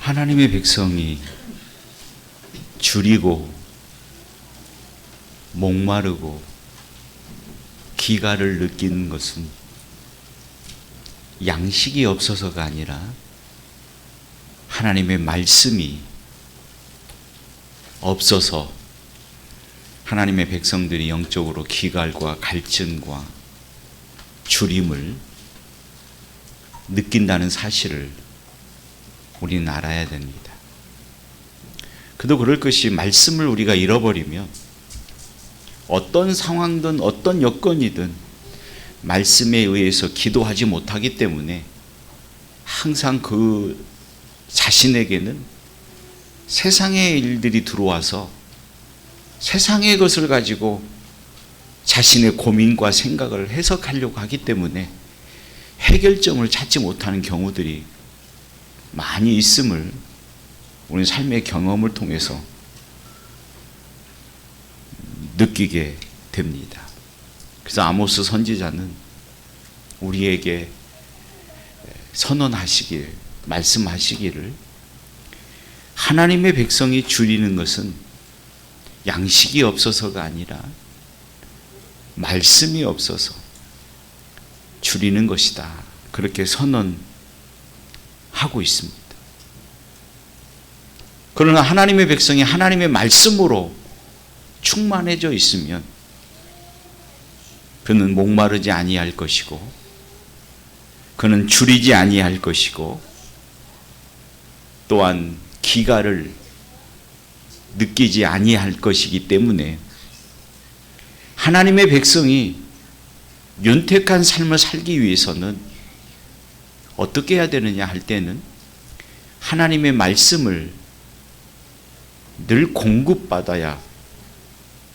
하나님의 백성이 줄이고 목마르고 기가를 느끼는 것은 양식이 없어서가 아니라 하나님의 말씀이 없어서 하나님의 백성들이 영적으로 기갈과 갈증과 줄임을 느낀다는 사실을 우리는 알아야 됩니다. 그도 그럴 것이 말씀을 우리가 잃어버리면 어떤 상황든 어떤 여건이든 말씀에 의해서 기도하지 못하기 때문에 항상 그 자신에게는 세상의 일들이 들어와서 세상의 것을 가지고 자신의 고민과 생각을 해석하려고 하기 때문에 해결점을 찾지 못하는 경우들이 많이 있음을 우리 삶의 경험을 통해서 느끼게 됩니다. 그래서 아모스 선지자는 우리에게 선언하시길, 말씀하시기를 하나님의 백성이 줄이는 것은 양식이 없어서가 아니라 말씀이 없어서 줄이는 것이다. 그렇게 선언하고 있습니다. 그러나 하나님의 백성이 하나님의 말씀으로 충만해져 있으면 그는 목마르지 아니할 것이고 그는 줄이지 아니할 것이고 또한 기가를 느끼지 아니할 것이기 때문에 하나님의 백성이 윤택한 삶을 살기 위해서는 어떻게 해야 되느냐 할 때는 하나님의 말씀을 늘 공급받아야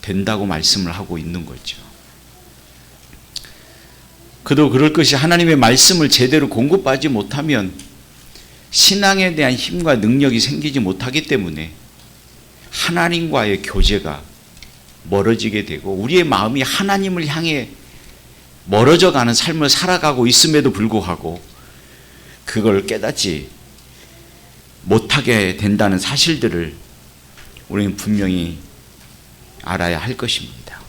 된다고 말씀을 하고 있는 거죠. 그도 그럴 것이 하나님의 말씀을 제대로 공급받지 못하면 신앙에 대한 힘과 능력이 생기지 못하기 때문에 하나님과의 교제가 멀어지게 되고 우리의 마음이 하나님을 향해 멀어져 가는 삶을 살아가고 있음에도 불구하고 그걸 깨닫지 못하게 된다는 사실들을 우리는 분명히 알아야 할 것입니다.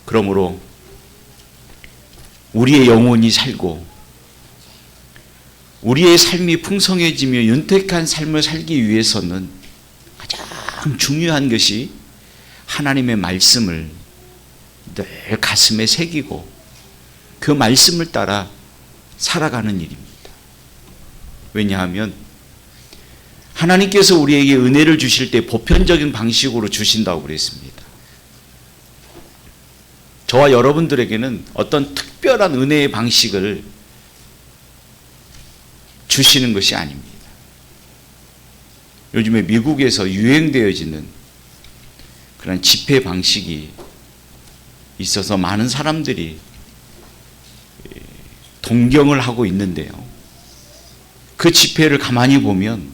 그러므로 우리의 영혼이 살고 우리의 삶이 풍성해지며 윤택한 삶을 살기 위해서는 가장 중요한 것이 하나님의 말씀을 늘 가슴에 새기고 그 말씀을 따라 살아가는 일입니다. 왜냐하면 하나님께서 우리에게 은혜를 주실 때 보편적인 방식으로 주신다고 그랬습니다. 저와 여러분들에게는 어떤 특별한 은혜의 방식을 주시는 것이 아닙니다. 요즘에 미국에서 유행되어지는 그런 집회 방식이 있어서 많은 사람들이 동경을 하고 있는데요. 그 집회를 가만히 보면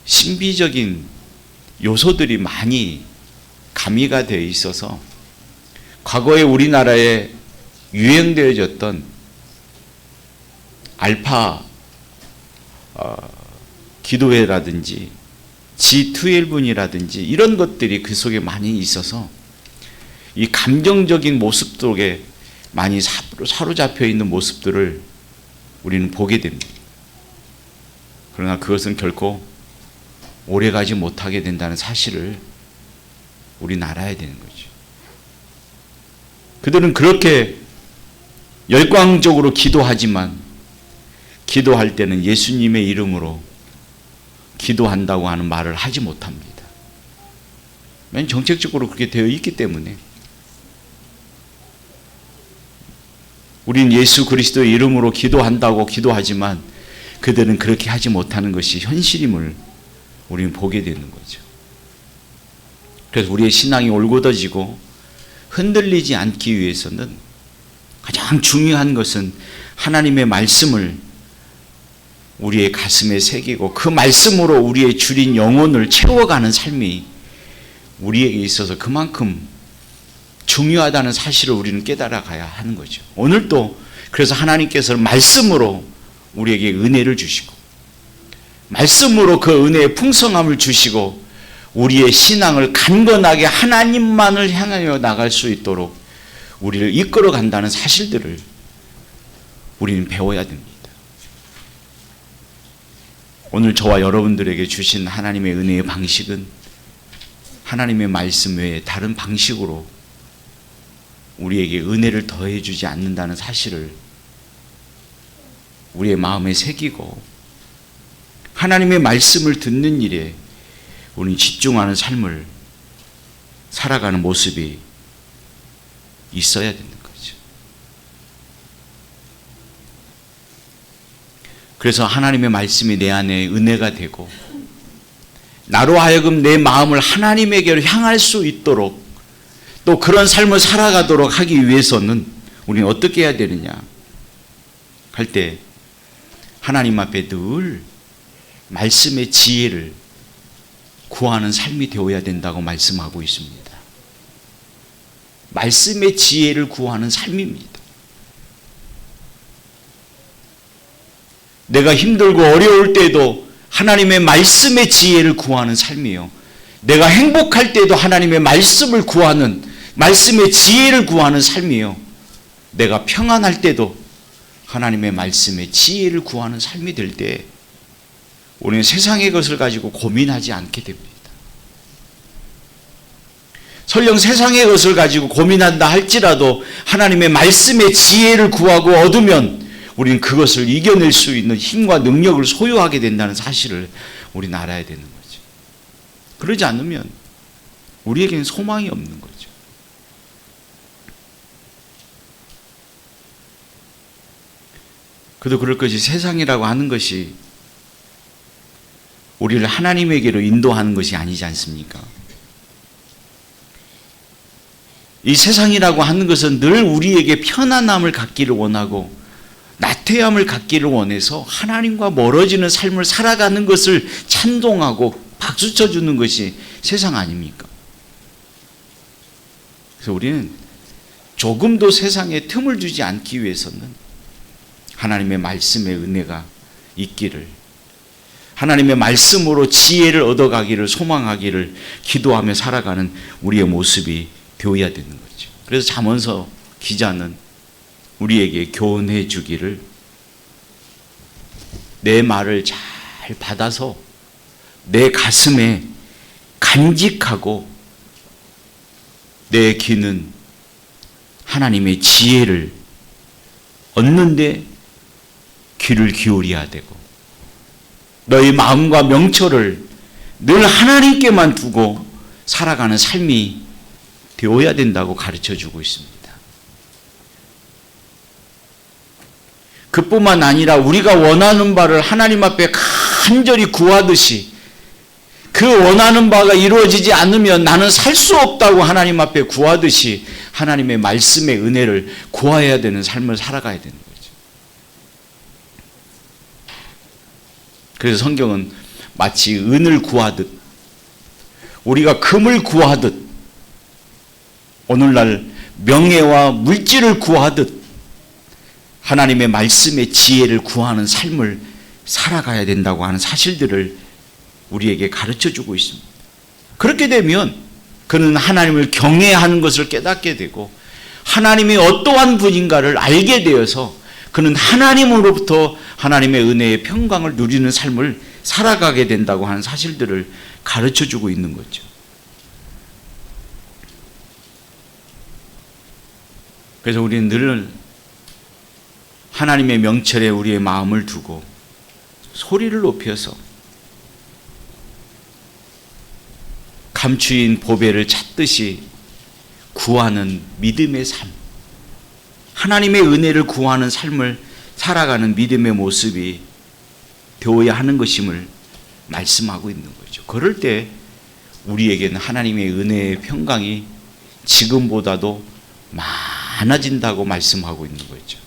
신비적인 요소들이 많이 가미가 되어 있어서 과거에 우리나라에 유행되어졌던 알파 기도회라든지 G12이라든지 이런 것들이 그 속에 많이 있어서 이 감정적인 모습 속에 많이 사로잡혀 있는 모습들을 우리는 보게 됩니다. 그러나 그것은 결코 오래가지 못하게 된다는 사실을 우리는 알아야 되는 거죠. 그들은 그렇게 열광적으로 기도하지만 기도할 때는 예수님의 이름으로 기도한다고 하는 말을 하지 못합니다. 왜냐하면 정책적으로 그렇게 되어 있기 때문에 우리는 예수 그리스도의 이름으로 기도한다고 기도하지만 그들은 그렇게 하지 못하는 것이 현실임을 우리는 보게 되는 거죠. 그래서 우리의 신앙이 올곧어지고 흔들리지 않기 위해서는 가장 중요한 것은 하나님의 말씀을 우리의 가슴에 새기고 그 말씀으로 우리의 줄인 영혼을 채워가는 삶이 우리에게 있어서 그만큼 중요하다는 사실을 우리는 깨달아 가야 하는 거죠. 오늘도 그래서 하나님께서 말씀으로 우리에게 은혜를 주시고 말씀으로 그 은혜의 풍성함을 주시고 우리의 신앙을 간건하게 하나님만을 향하여 나갈 수 있도록 우리를 이끌어 간다는 사실들을 우리는 배워야 됩니다. 오늘 저와 여러분들에게 주신 하나님의 은혜의 방식은 하나님의 말씀 외에 다른 방식으로 우리에게 은혜를 더해 주지 않는다는 사실을 우리의 마음에 새기고 하나님의 말씀을 듣는 일에 우리는 집중하는 삶을 살아가는 모습이 있어야 되는 거죠. 그래서 하나님의 말씀이 내 안에 은혜가 되고 나로 하여금 내 마음을 하나님에게로 향할 수 있도록 또 그런 삶을 살아가도록 하기 위해서는 우리는 어떻게 해야 되느냐 할 때 하나님 앞에 늘 말씀의 지혜를 구하는 삶이 되어야 된다고 말씀하고 있습니다. 말씀의 지혜를 구하는 삶입니다. 내가 힘들고 어려울 때도 하나님의 말씀의 지혜를 구하는 삶이요. 내가 행복할 때도 하나님의 말씀을 구하는 말씀의 지혜를 구하는 삶이요. 내가 평안할 때도 하나님의 말씀의 지혜를 구하는 삶이 될 때 우리는 세상의 것을 가지고 고민하지 않게 됩니다. 설령 세상의 것을 가지고 고민한다 할지라도 하나님의 말씀의 지혜를 구하고 얻으면 우리는 그것을 이겨낼 수 있는 힘과 능력을 소유하게 된다는 사실을 우리는 알아야 되는 거죠. 그러지 않으면 우리에게는 소망이 없는 거죠. 그도 그럴 것이 세상이라고 하는 것이 우리를 하나님에게로 인도하는 것이 아니지 않습니까? 이 세상이라고 하는 것은 늘 우리에게 편안함을 갖기를 원하고 나태함을 갖기를 원해서 하나님과 멀어지는 삶을 살아가는 것을 찬동하고 박수쳐 주는 것이 세상 아닙니까? 그래서 우리는 조금도 세상에 틈을 주지 않기 위해서는 하나님의 말씀의 은혜가 있기를, 하나님의 말씀으로 지혜를 얻어가기를 소망하기를 기도하며 살아가는 우리의 모습이 되어야 되는 거죠. 그래서 잠언서 기자는 우리에게 교훈해 주기를 내 말을 잘 받아서 내 가슴에 간직하고 내 귀는 하나님의 지혜를 얻는데 귀를 기울여야 되고 너희 마음과 명철을 늘 하나님께만 두고 살아가는 삶이 되어야 된다고 가르쳐주고 있습니다. 그뿐만 아니라 우리가 원하는 바를 하나님 앞에 간절히 구하듯이 그 원하는 바가 이루어지지 않으면 나는 살 수 없다고 하나님 앞에 구하듯이 하나님의 말씀의 은혜를 구해야 되는 삶을 살아가야 되는 거죠. 그래서 성경은 마치 은을 구하듯 우리가 금을 구하듯 오늘날 명예와 물질을 구하듯 하나님의 말씀의 지혜를 구하는 삶을 살아가야 된다고 하는 사실들을 우리에게 가르쳐주고 있습니다. 그렇게 되면 그는 하나님을 경외하는 것을 깨닫게 되고 하나님이 어떠한 분인가를 알게 되어서 그는 하나님으로부터 하나님의 은혜의 평강을 누리는 삶을 살아가게 된다고 하는 사실들을 가르쳐주고 있는 거죠. 그래서 우리는 늘 하나님의 명철에 우리의 마음을 두고 소리를 높여서 감추인 보배를 찾듯이 구하는 믿음의 삶, 하나님의 은혜를 구하는 삶을 살아가는 믿음의 모습이 되어야 하는 것임을 말씀하고 있는 거죠. 그럴 때 우리에게는 하나님의 은혜의 평강이 지금보다도 많아진다고 말씀하고 있는 거죠.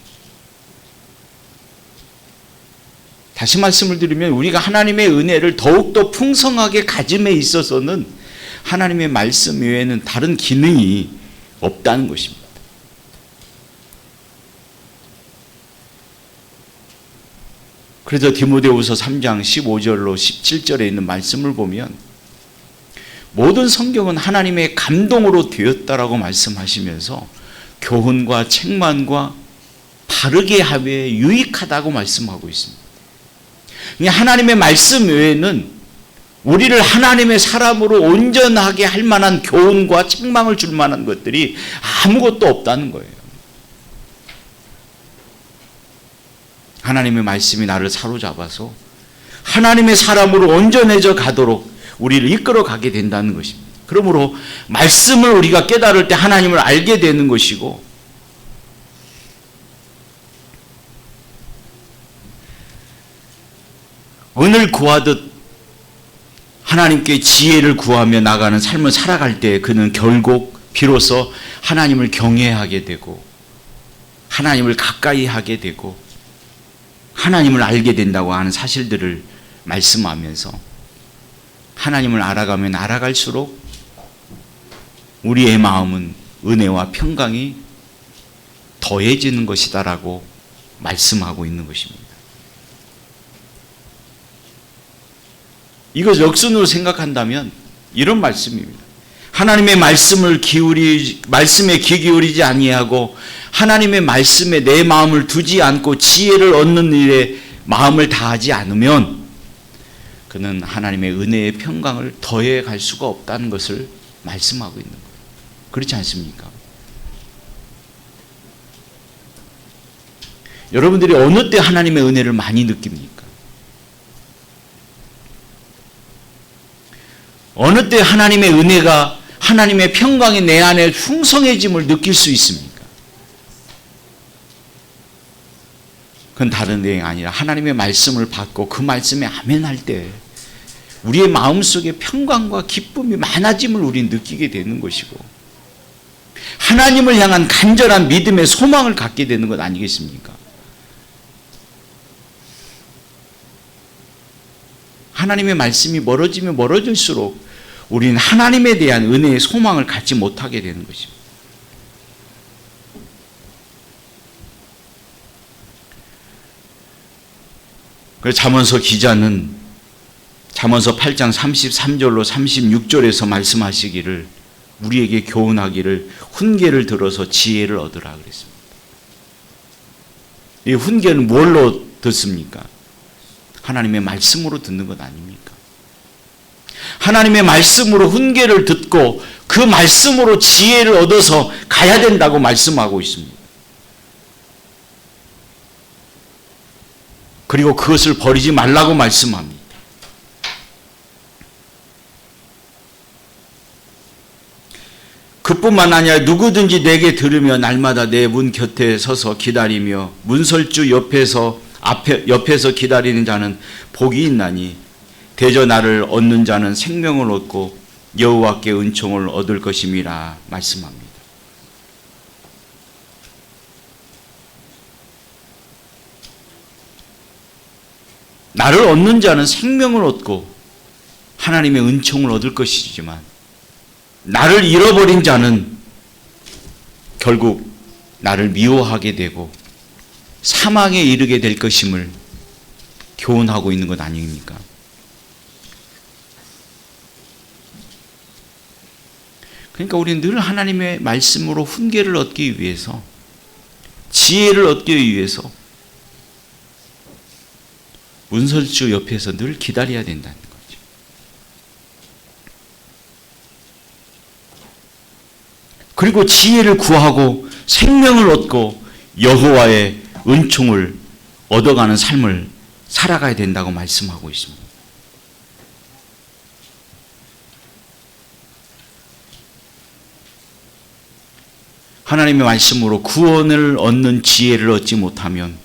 다시 말씀을 드리면 우리가 하나님의 은혜를 더욱더 풍성하게 가짐에 있어서는 하나님의 말씀 외에는 다른 기능이 없다는 것입니다. 그래서 디모데후서 3장 15절로 17절에 있는 말씀을 보면 모든 성경은 하나님의 감동으로 되었다라고 말씀하시면서 교훈과 책망과 바르게 하에 유익하다고 말씀하고 있습니다. 하나님의 말씀 외에는 우리를 하나님의 사람으로 온전하게 할 만한 교훈과 책망을 줄 만한 것들이 아무것도 없다는 거예요. 하나님의 말씀이 나를 사로잡아서 하나님의 사람으로 온전해져 가도록 우리를 이끌어 가게 된다는 것입니다. 그러므로 말씀을 우리가 깨달을 때 하나님을 알게 되는 것이고, 은을 구하듯 하나님께 지혜를 구하며 나가는 삶을 살아갈 때 그는 결국 비로소 하나님을 경외하게 되고 하나님을 가까이 하게 되고 하나님을 알게 된다고 하는 사실들을 말씀하면서, 하나님을 알아가면 알아갈수록 우리의 마음은 은혜와 평강이 더해지는 것이다라고 말씀하고 있는 것입니다. 이것 역순으로 생각한다면 이런 말씀입니다. 하나님의 말씀에 귀 기울이지 아니하고 하나님의 말씀에 내 마음을 두지 않고 지혜를 얻는 일에 마음을 다하지 않으면 그는 하나님의 은혜의 평강을 더해 갈 수가 없다는 것을 말씀하고 있는 거예요. 그렇지 않습니까? 여러분들이 어느 때 하나님의 은혜를 많이 느낍니까? 어느 때 하나님의 은혜가, 하나님의 평강이 내 안에 풍성해짐을 느낄 수 있습니까? 그건 다른 내용이 아니라 하나님의 말씀을 받고 그 말씀에 아멘 할 때 우리의 마음속에 평강과 기쁨이 많아짐을 우리는 느끼게 되는 것이고, 하나님을 향한 간절한 믿음의 소망을 갖게 되는 것 아니겠습니까? 하나님의 말씀이 멀어지면 멀어질수록 우리는 하나님에 대한 은혜의 소망을 갖지 못하게 되는 것입니다. 그래서 잠언서 기자는 잠언서 8장 33절로 36절에서 말씀하시기를, 우리에게 교훈하기를 훈계를 들어서 지혜를 얻으라 그랬습니다. 이 훈계는 뭘로 듣습니까? 하나님의 말씀으로 듣는 것 아닙니까? 하나님의 말씀으로 훈계를 듣고 그 말씀으로 지혜를 얻어서 가야 된다고 말씀하고 있습니다. 그리고 그것을 버리지 말라고 말씀합니다. 그뿐만 아니라 누구든지 내게 들으며 날마다 내 문 곁에 서서 기다리며 문설주 옆에서 기다리는 자는 복이 있나니 대저 나를 얻는 자는 생명을 얻고 여호와께 은총을 얻을 것임이라 말씀합니다. 나를 얻는 자는 생명을 얻고 하나님의 은총을 얻을 것이지만, 나를 잃어버린 자는 결국 나를 미워하게 되고 사망에 이르게 될 것임을 교훈하고 있는 것 아닙니까? 그러니까 우리는 늘 하나님의 말씀으로 훈계를 얻기 위해서, 지혜를 얻기 위해서 문설주 옆에서 늘 기다려야 된다는 거죠. 그리고 지혜를 구하고 생명을 얻고 여호와의 은총을 얻어가는 삶을 살아가야 된다고 말씀하고 있습니다. 하나님의 말씀으로 구원을 얻는 지혜를 얻지 못하면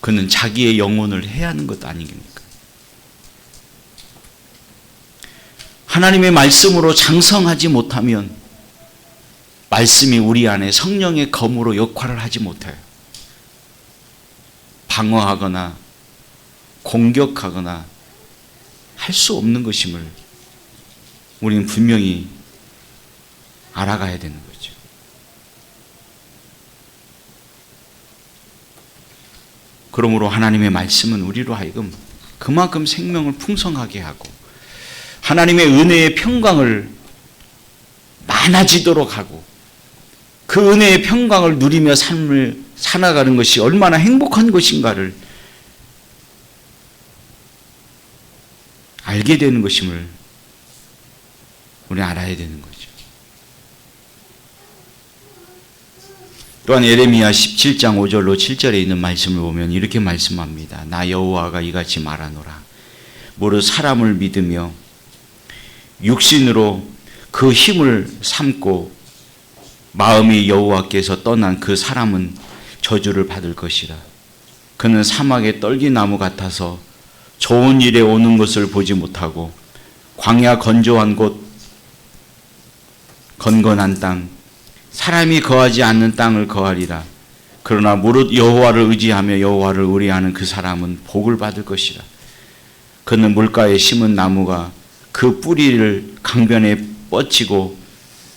그는 자기의 영혼을 해하는 것 아니겠습니까? 하나님의 말씀으로 장성하지 못하면 말씀이 우리 안에 성령의 검으로 역할을 하지 못해요. 방어하거나 공격하거나 할 수 없는 것임을 우리는 분명히 알아가야 되는 거죠. 그러므로 하나님의 말씀은 우리로 하여금 그만큼 생명을 풍성하게 하고 하나님의 은혜의 평강을 많아지도록 하고 그 은혜의 평강을 누리며 삶을 살아가는 것이 얼마나 행복한 것인가를 알게 되는 것임을 우리는 알아야 되는 거죠. 또한 예레미야 17장 5절로 7절에 있는 말씀을 보면 이렇게 말씀합니다. 나 여호와가 이같이 말하노라. 무릇 사람을 믿으며 육신으로 그 힘을 삼고 마음이 여호와께서 떠난 그 사람은 저주를 받을 것이라. 그는 사막의 떨기나무 같아서 좋은 일에 오는 것을 보지 못하고 광야 건조한 곳 건건한 땅 사람이 거하지 않는 땅을 거하리라. 그러나 무릇 여호와를 의지하며 여호와를 의뢰하는 그 사람은 복을 받을 것이라. 그는 물가에 심은 나무가 그 뿌리를 강변에 뻗치고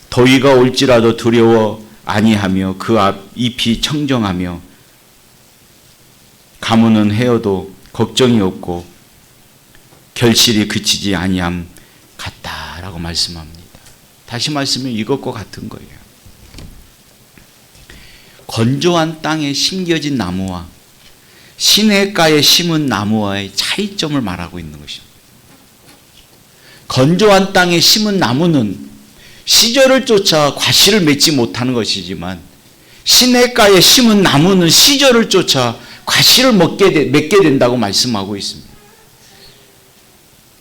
더위가 올지라도 두려워 아니하며 그 앞 잎이 청정하며 가무는 헤어도 걱정이 없고 결실이 그치지 아니함 같다라고 말씀합니다. 다시 말씀은 이것과 같은 거예요. 건조한 땅에 심겨진 나무와 시냇가에 심은 나무와의 차이점을 말하고 있는 것입니다. 건조한 땅에 심은 나무는 시절을 쫓아 과실을 맺지 못하는 것이지만 시냇가에 심은 나무는 시절을 쫓아 과실을 맺게 된다고 말씀하고 있습니다.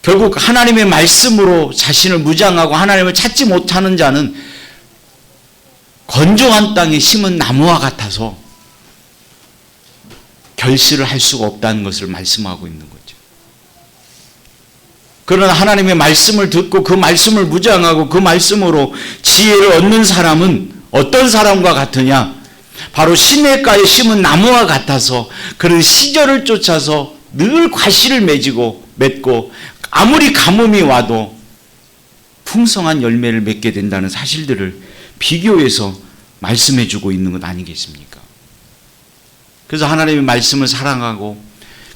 결국 하나님의 말씀으로 자신을 무장하고 하나님을 찾지 못하는 자는 건조한 땅에 심은 나무와 같아서 결실을 할 수가 없다는 것을 말씀하고 있는 거죠. 그러나 하나님의 말씀을 듣고 그 말씀을 무장하고 그 말씀으로 지혜를 얻는 사람은 어떤 사람과 같으냐? 바로 시냇가에 심은 나무와 같아서 그런 시절을 쫓아서 늘 과실을 맺고 아무리 가뭄이 와도 풍성한 열매를 맺게 된다는 사실들을 비교해서 말씀해 주고 있는 것 아니겠습니까? 그래서 하나님의 말씀을 사랑하고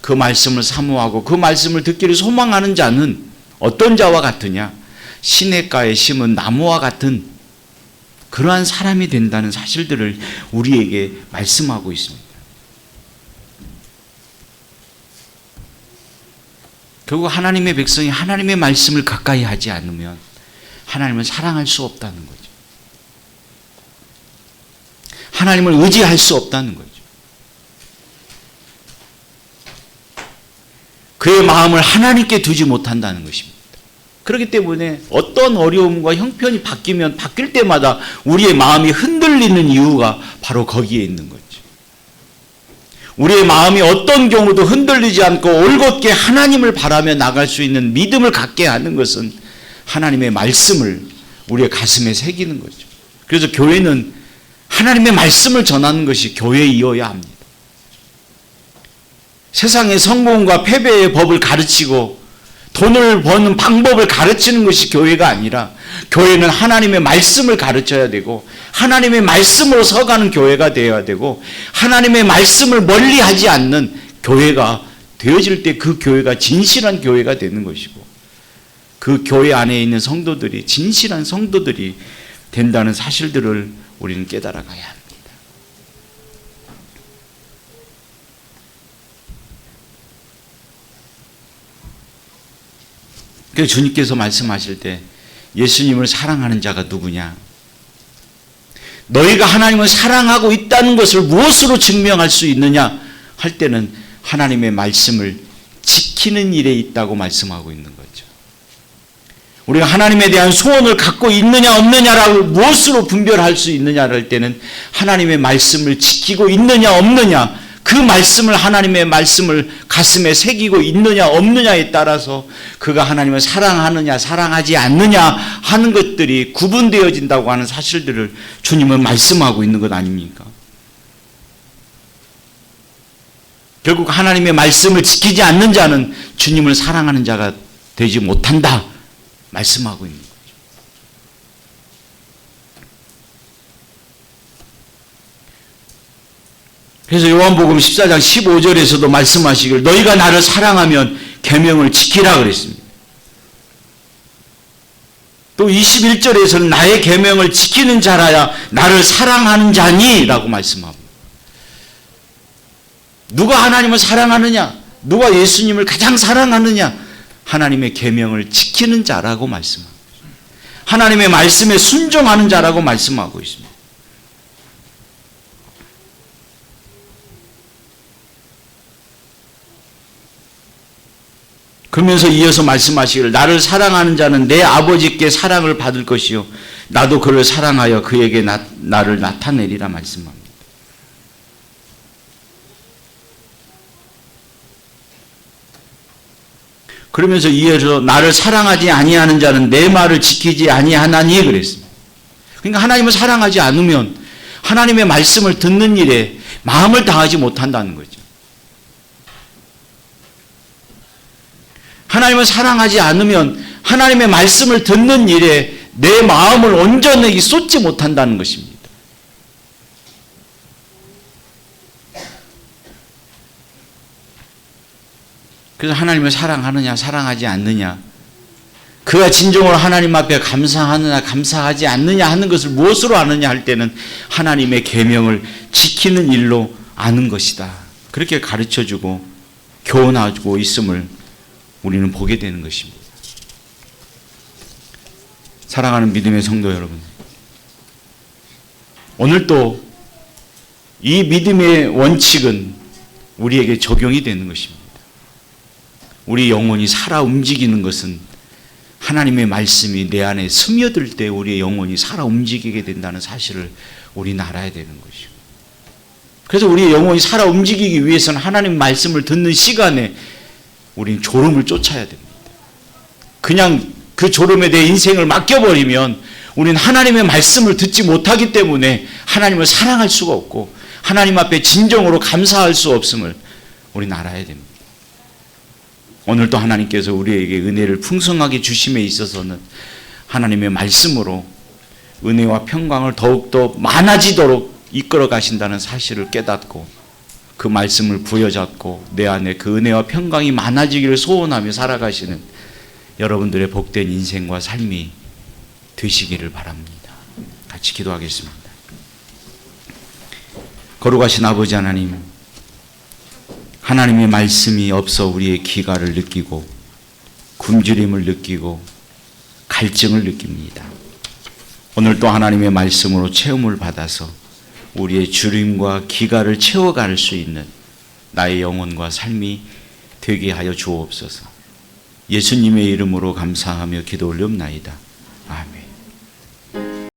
그 말씀을 사모하고 그 말씀을 듣기를 소망하는 자는 어떤 자와 같으냐? 시냇가에 심은 나무와 같은 그러한 사람이 된다는 사실들을 우리에게 말씀하고 있습니다. 결국 하나님의 백성이 하나님의 말씀을 가까이 하지 않으면 하나님을 사랑할 수 없다는 거죠. 하나님을 의지할 수 없다는 거죠. 그의 마음을 하나님께 두지 못한다는 것입니다. 그렇기 때문에 어떤 어려움과 형편이 바뀔 때마다 우리의 마음이 흔들리는 이유가 바로 거기에 있는 거죠. 우리의 마음이 어떤 경우도 흔들리지 않고 올곧게 하나님을 바라며 나갈 수 있는 믿음을 갖게 하는 것은 하나님의 말씀을 우리의 가슴에 새기는 거죠. 그래서 교회는 하나님의 말씀을 전하는 것이 교회이어야 합니다. 세상의 성공과 패배의 법을 가르치고 돈을 버는 방법을 가르치는 것이 교회가 아니라 교회는 하나님의 말씀을 가르쳐야 되고 하나님의 말씀으로 서가는 교회가 되어야 되고 하나님의 말씀을 멀리하지 않는 교회가 되어질 때 그 교회가 진실한 교회가 되는 것이고 그 교회 안에 있는 성도들이 진실한 성도들이 된다는 사실들을 우리는 깨달아가야 합니다. 그래서 주님께서 말씀하실 때 예수님을 사랑하는 자가 누구냐? 너희가 하나님을 사랑하고 있다는 것을 무엇으로 증명할 수 있느냐? 할 때는 하나님의 말씀을 지키는 일에 있다고 말씀하고 있는 거죠. 우리가 하나님에 대한 소원을 갖고 있느냐 없느냐를 무엇으로 분별할 수 있느냐를 할 때는 하나님의 말씀을 지키고 있느냐 없느냐 그 말씀을 하나님의 말씀을 가슴에 새기고 있느냐 없느냐에 따라서 그가 하나님을 사랑하느냐 사랑하지 않느냐 하는 것들이 구분되어진다고 하는 사실들을 주님은 말씀하고 있는 것 아닙니까? 결국 하나님의 말씀을 지키지 않는 자는 주님을 사랑하는 자가 되지 못한다 말씀하고 있는 거죠. 그래서 요한복음 14장 15절에서도 말씀하시길 너희가 나를 사랑하면 계명을 지키라 그랬습니다. 또 21절에서는 나의 계명을 지키는 자라야 나를 사랑하는 자니 라고 말씀합니다. 누가 하나님을 사랑하느냐? 누가 예수님을 가장 사랑하느냐? 하나님의 계명을 지키는 자라고 말씀합니다. 하나님의 말씀에 순종하는 자라고 말씀하고 있습니다. 그러면서 이어서 말씀하시기를 나를 사랑하는 자는 내 아버지께 사랑을 받을 것이요 나도 그를 사랑하여 그에게 나를 나타내리라 말씀합니다. 그러면서 이어서 나를 사랑하지 아니하는 자는 내 말을 지키지 아니하나니 그랬습니다. 그러니까 하나님을 사랑하지 않으면 하나님의 말씀을 듣는 일에 마음을 다하지 못한다는 거죠. 하나님을 사랑하지 않으면 하나님의 말씀을 듣는 일에 내 마음을 온전히 쏟지 못한다는 것입니다. 그래서 하나님을 사랑하느냐 사랑하지 않느냐, 그가 진정으로 하나님 앞에 감사하느냐 감사하지 않느냐 하는 것을 무엇으로 아느냐 할 때는 하나님의 계명을 지키는 일로 아는 것이다. 그렇게 가르쳐주고 교훈하고 있음을 우리는 보게 되는 것입니다. 사랑하는 믿음의 성도 여러분, 오늘도 이 믿음의 원칙은 우리에게 적용이 되는 것입니다. 우리 영혼이 살아 움직이는 것은 하나님의 말씀이 내 안에 스며들 때 우리의 영혼이 살아 움직이게 된다는 사실을 우리는 알아야 되는 것이고, 그래서 우리의 영혼이 살아 움직이기 위해서는 하나님 말씀을 듣는 시간에 우리는 졸음을 쫓아야 됩니다. 그냥 그 졸음에 내 인생을 맡겨버리면 우리는 하나님의 말씀을 듣지 못하기 때문에 하나님을 사랑할 수가 없고 하나님 앞에 진정으로 감사할 수 없음을 우리는 알아야 됩니다. 오늘도 하나님께서 우리에게 은혜를 풍성하게 주심에 있어서는 하나님의 말씀으로 은혜와 평강을 더욱더 많아지도록 이끌어 가신다는 사실을 깨닫고 그 말씀을 부여잡고 내 안에 그 은혜와 평강이 많아지기를 소원하며 살아가시는 여러분들의 복된 인생과 삶이 되시기를 바랍니다. 같이 기도하겠습니다. 거룩하신 아버지 하나님, 하나님의 말씀이 없어 우리의 기가를 느끼고 굶주림을 느끼고 갈증을 느낍니다. 오늘 또 하나님의 말씀으로 체험을 받아서 우리의 주림과 기가를 채워갈 수 있는 나의 영혼과 삶이 되게 하여 주옵소서. 예수님의 이름으로 감사하며 기도 올리옵나이다.